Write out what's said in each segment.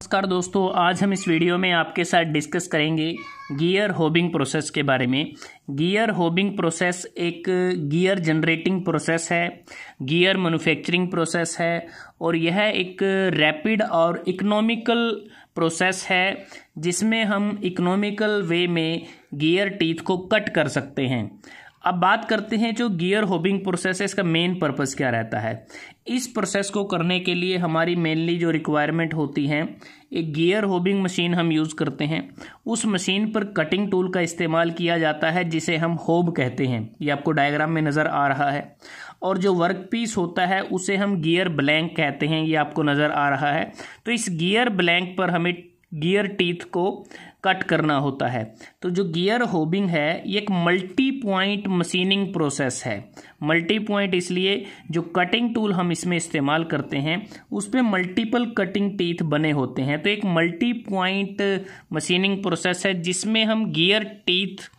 नमस्कार दोस्तों, आज हम इस वीडियो में आपके साथ डिस्कस करेंगे गियर होबिंग प्रोसेस के बारे में। गियर होबिंग प्रोसेस एक गियर जनरेटिंग प्रोसेस है, गियर मैन्युफैक्चरिंग प्रोसेस है और यह एक रैपिड और इकोनॉमिकल प्रोसेस है जिसमें हम इकोनॉमिकल वे में गियर टीथ को कट कर सकते हैं। अब बात करते हैं जो गियर होबिंग प्रोसेस है, इसका मेन पर्पस क्या रहता है। इस प्रोसेस को करने के लिए हमारी मेनली जो रिक्वायरमेंट होती है, एक गियर होबिंग मशीन हम यूज़ करते हैं। उस मशीन पर कटिंग टूल का इस्तेमाल किया जाता है जिसे हम होब कहते हैं, ये आपको डायग्राम में नज़र आ रहा है। और जो वर्क पीस होता है उसे हम गियर ब्लैंक कहते हैं, ये आपको नज़र आ रहा है। तो इस गियर ब्लैंक पर हमें गियर टीथ को कट करना होता है। तो जो गियर होबिंग है ये एक मल्टी पॉइंट मशीनिंग प्रोसेस है। मल्टी पॉइंट इसलिए जो कटिंग टूल हम इसमें इस्तेमाल करते हैं उस पे मल्टीपल कटिंग टीथ बने होते हैं। तो एक मल्टी पॉइंट मशीनिंग प्रोसेस है जिसमें हम गियर टीथ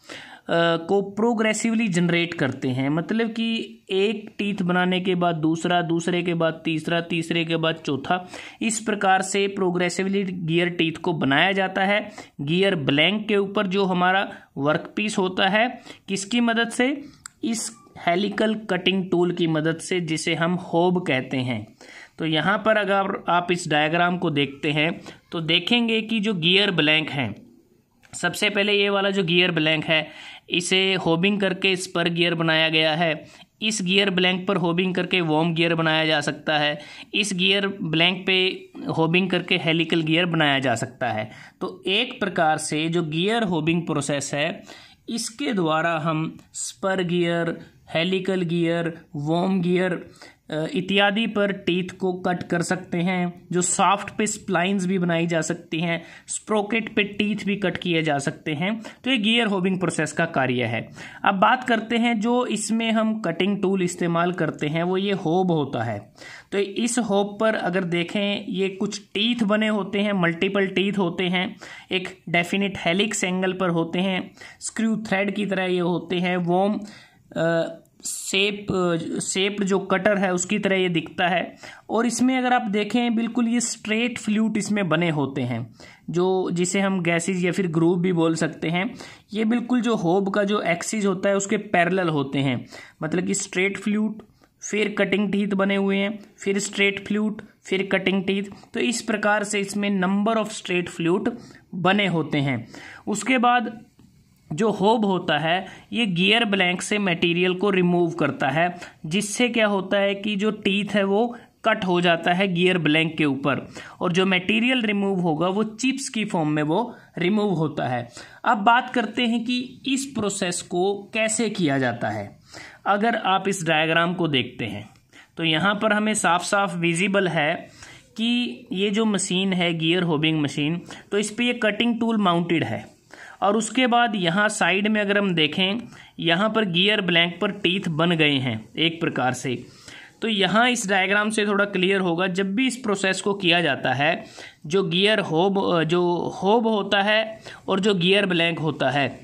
को प्रोग्रेसिवली जनरेट करते हैं। मतलब कि एक टीथ बनाने के बाद दूसरा, दूसरे के बाद तीसरा, तीसरे के बाद चौथा, इस प्रकार से प्रोग्रेसिवली गियर टीथ को बनाया जाता है। गियर ब्लैंक के ऊपर जो हमारा वर्क पीस होता है, किसकी मदद से? इस हेलिकल कटिंग टूल की मदद से, जिसे हम होब कहते हैं। तो यहाँ पर अगर आप इस डायग्राम को देखते हैं तो देखेंगे कि जो गियर ब्लैंक हैं, सबसे पहले ये वाला जो गियर ब्लैंक है इसे होबिंग करके स्पर गियर बनाया गया है। इस गियर ब्लैंक पर होबिंग करके वॉर्म गियर बनाया जा सकता है। इस गियर ब्लैंक पे होबिंग करके हेलिकल गियर बनाया जा सकता है। तो एक प्रकार से जो गियर होबिंग प्रोसेस है इसके द्वारा हम spur gear, helical gear, worm gear इत्यादि पर टीथ को कट कर सकते हैं। जो सॉफ्ट पे स्प्लाइंस भी बनाई जा सकती हैं, स्प्रोकेट पे टीथ भी कट किए जा सकते हैं। तो ये गियर होबिंग प्रोसेस का कार्य है। अब बात करते हैं जो इसमें हम कटिंग टूल इस्तेमाल करते हैं वो ये होब होता है। तो इस होब पर अगर देखें ये कुछ टीथ बने होते हैं, मल्टीपल टीथ होते हैं, एक डेफिनेट हेलिक्स एंगल पर होते हैं, स्क्रू थ्रेड की तरह ये होते हैं। वॉर्म शेप जो कटर है उसकी तरह ये दिखता है। और इसमें अगर आप देखें बिल्कुल ये स्ट्रेट फ्लूट इसमें बने होते हैं, जो जिसे हम गैसेज या फिर ग्रूव भी बोल सकते हैं। ये बिल्कुल जो होब का जो एक्सिस होता है उसके पैरेलल होते हैं। मतलब कि स्ट्रेट फ्लूट, फिर कटिंग टीथ बने हुए हैं, फिर स्ट्रेट फ्लूट, फिर कटिंग टीथ। तो इस प्रकार से इसमें नंबर ऑफ स्ट्रेट फ्लूट बने होते हैं। उसके बाद जो होब होता है ये गियर ब्लैंक से मटेरियल को रिमूव करता है, जिससे क्या होता है कि जो टीथ है वो कट हो जाता है गियर ब्लैंक के ऊपर, और जो मटेरियल रिमूव होगा वो चिप्स की फॉर्म में वो रिमूव होता है। अब बात करते हैं कि इस प्रोसेस को कैसे किया जाता है। अगर आप इस डायग्राम को देखते हैं तो यहाँ पर हमें साफ साफ विजिबल है कि ये जो मशीन है गियर होबिंग मशीन, तो इस पर ये कटिंग टूल माउंटेड है। और उसके बाद यहाँ साइड में अगर हम देखें, यहाँ पर गियर ब्लैंक पर टीथ बन गए हैं एक प्रकार से। तो यहाँ इस डायग्राम से थोड़ा क्लियर होगा, जब भी इस प्रोसेस को किया जाता है जो होब होता है और जो गियर ब्लैंक होता है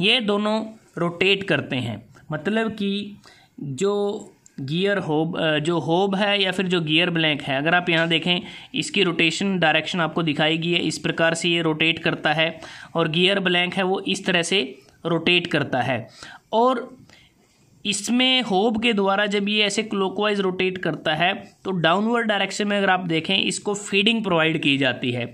ये दोनों रोटेट करते हैं। मतलब कि जो होब है या फिर जो गियर ब्लैंक है, अगर आप यहाँ देखें इसकी रोटेशन डायरेक्शन आपको दिखाई गई है। इस प्रकार से ये रोटेट करता है और गियर ब्लैंक है वो इस तरह से रोटेट करता है। और इसमें होब के द्वारा जब ये ऐसे क्लॉकवाइज रोटेट करता है तो डाउनवर्ड डायरेक्शन में अगर आप देखें इसको फीडिंग प्रोवाइड की जाती है।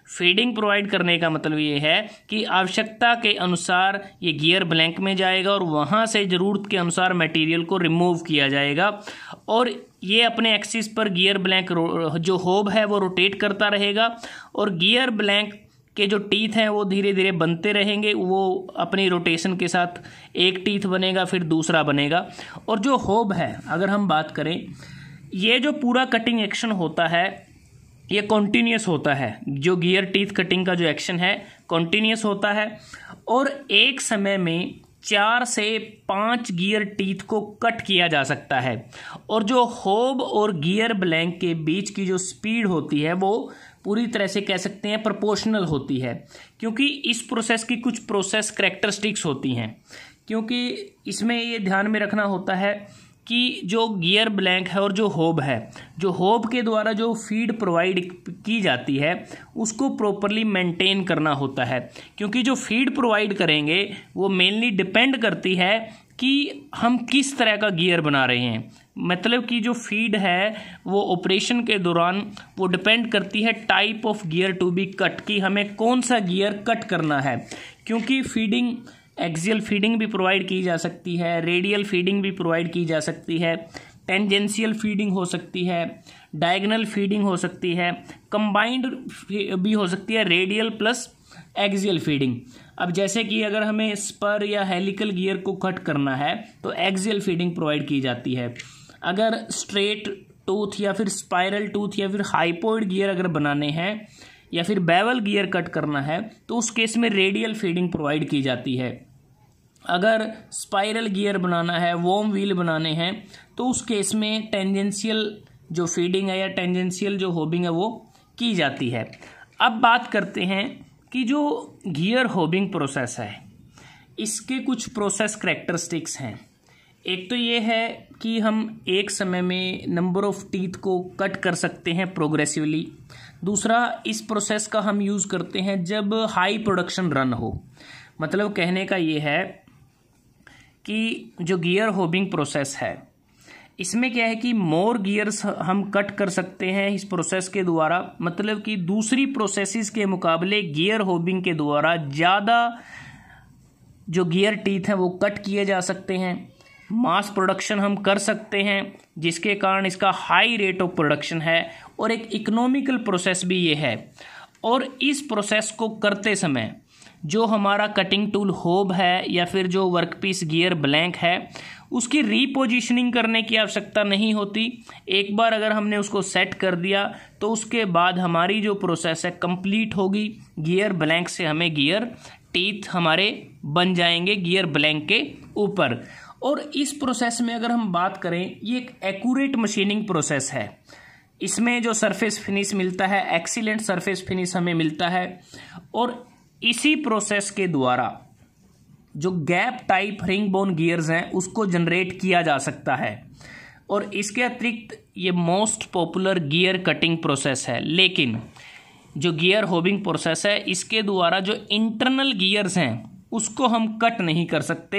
फीडिंग प्रोवाइड करने का मतलब ये है कि आवश्यकता के अनुसार ये गियर ब्लैंक में जाएगा और वहाँ से ज़रूरत के अनुसार मटेरियल को रिमूव किया जाएगा। और ये अपने एक्सिस पर गियर ब्लैंक जो होब है वो रोटेट करता रहेगा और गियर ब्लैंक के जो टीथ हैं वो धीरे धीरे बनते रहेंगे। वो अपनी रोटेशन के साथ एक टीथ बनेगा, फिर दूसरा बनेगा। और जो होब है अगर हम बात करें, ये जो पूरा कटिंग एक्शन होता है ये कॉन्टीन्यूस होता है। जो गियर टीथ कटिंग का जो एक्शन है कॉन्टीन्यूस होता है और एक समय में 4 से 5 गियर टीथ को कट किया जा सकता है। और जो होब और गियर ब्लैंक के बीच की जो स्पीड होती है वो पूरी तरह से कह सकते हैं प्रोपोर्शनल होती है, क्योंकि इस प्रोसेस की कुछ प्रोसेस करैक्टरिस्टिक्स होती हैं। क्योंकि इसमें ये ध्यान में रखना होता है कि जो गियर ब्लैंक है और जो होब है, जो होब के द्वारा जो फीड प्रोवाइड की जाती है उसको प्रॉपरली मेंटेन करना होता है, क्योंकि जो फीड प्रोवाइड करेंगे वो मेनली डिपेंड करती है कि हम किस तरह का गियर बना रहे हैं। मतलब कि जो फीड है वो ऑपरेशन के दौरान वो डिपेंड करती है type of gear to be cut, कि हमें कौन सा गियर कट करना है, क्योंकि फीडिंग एक्सियल फीडिंग भी प्रोवाइड की जा सकती है, रेडियल फीडिंग भी प्रोवाइड की जा सकती है, टेंजेंशियल फीडिंग हो सकती है, डायगोनल फीडिंग हो सकती है, कंबाइंड भी हो सकती है, रेडियल प्लस एक्सियल फीडिंग। अब जैसे कि अगर हमें स्पर या हेलिकल गियर को कट करना है तो एक्सियल फीडिंग प्रोवाइड की जाती है। अगर स्ट्रेट टूथ या फिर स्पाइरल टूथ या फिर हाइपोइड गियर अगर बनाने हैं या फिर बेवल गियर कट करना है तो उस केस में रेडियल फीडिंग प्रोवाइड की जाती है। अगर स्पाइरल गियर बनाना है, वॉर्म व्हील बनाने हैं, तो उस केस में टेंजेंशियल जो फीडिंग है या टेंजेंशियल जो होबिंग है वो की जाती है। अब बात करते हैं कि जो गियर होबिंग प्रोसेस है इसके कुछ प्रोसेस करैक्टरिस्टिक्स हैं। एक तो ये है कि हम एक समय में नंबर ऑफ टीथ को कट कर सकते हैं प्रोग्रेसिवली। दूसरा, इस प्रोसेस का हम यूज़ करते हैं जब हाई प्रोडक्शन रन हो। मतलब कहने का ये है कि जो गियर होबिंग प्रोसेस है इसमें क्या है कि मोर गियर्स हम कट कर सकते हैं इस प्रोसेस के द्वारा। मतलब कि दूसरी प्रोसेसेस के मुकाबले गियर होबिंग के द्वारा ज़्यादा जो गियर टीथ हैं वो कट किए जा सकते हैं। मास प्रोडक्शन हम कर सकते हैं जिसके कारण इसका हाई रेट ऑफ प्रोडक्शन है और एक इकोनॉमिकल प्रोसेस भी ये है। और इस प्रोसेस को करते समय जो हमारा कटिंग टूल होब है या फिर जो वर्कपीस गियर ब्लैंक है उसकी रीपोजिशनिंग करने की आवश्यकता नहीं होती। एक बार अगर हमने उसको सेट कर दिया तो उसके बाद हमारी जो प्रोसेस है कंप्लीट होगी। गियर ब्लैंक से हमें गियर टीथ हमारे बन जाएंगे गियर ब्लैंक के ऊपर। और इस प्रोसेस में अगर हम बात करें, ये एक एक्यूरेट मशीनिंग प्रोसेस है। इसमें जो सरफेस फिनिश मिलता है, एक्सीलेंट सरफेस फिनिश हमें मिलता है। और इसी प्रोसेस के द्वारा जो gap type ring bone gears हैं उसको जनरेट किया जा सकता है। और इसके अतिरिक्त ये most popular gear cutting process है। लेकिन जो गियर होबिंग प्रोसेस है इसके द्वारा जो इंटरनल गियर्स हैं उसको हम कट नहीं कर सकते।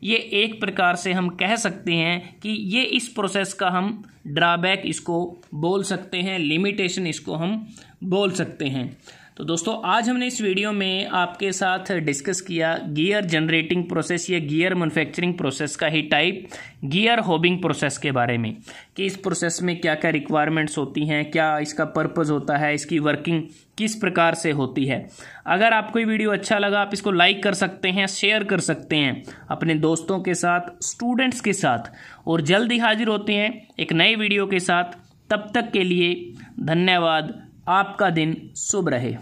ये एक प्रकार से हम कह सकते हैं कि ये इस प्रोसेस का हम ड्रॉबैक इसको बोल सकते हैं, लिमिटेशन इसको हम बोल सकते हैं। तो दोस्तों, आज हमने इस वीडियो में आपके साथ डिस्कस किया गियर जनरेटिंग प्रोसेस या गियर मैन्युफैक्चरिंग प्रोसेस का ही टाइप गियर होबिंग प्रोसेस के बारे में, कि इस प्रोसेस में क्या क्या रिक्वायरमेंट्स होती हैं, क्या इसका पर्पस होता है, इसकी वर्किंग किस प्रकार से होती है। अगर आपको ये वीडियो अच्छा लगा आप इसको लाइक कर सकते हैं, शेयर कर सकते हैं अपने दोस्तों के साथ, स्टूडेंट्स के साथ। और जल्द ही हाजिर होते हैं एक नए वीडियो के साथ। तब तक के लिए धन्यवाद। आपका दिन शुभ रहे।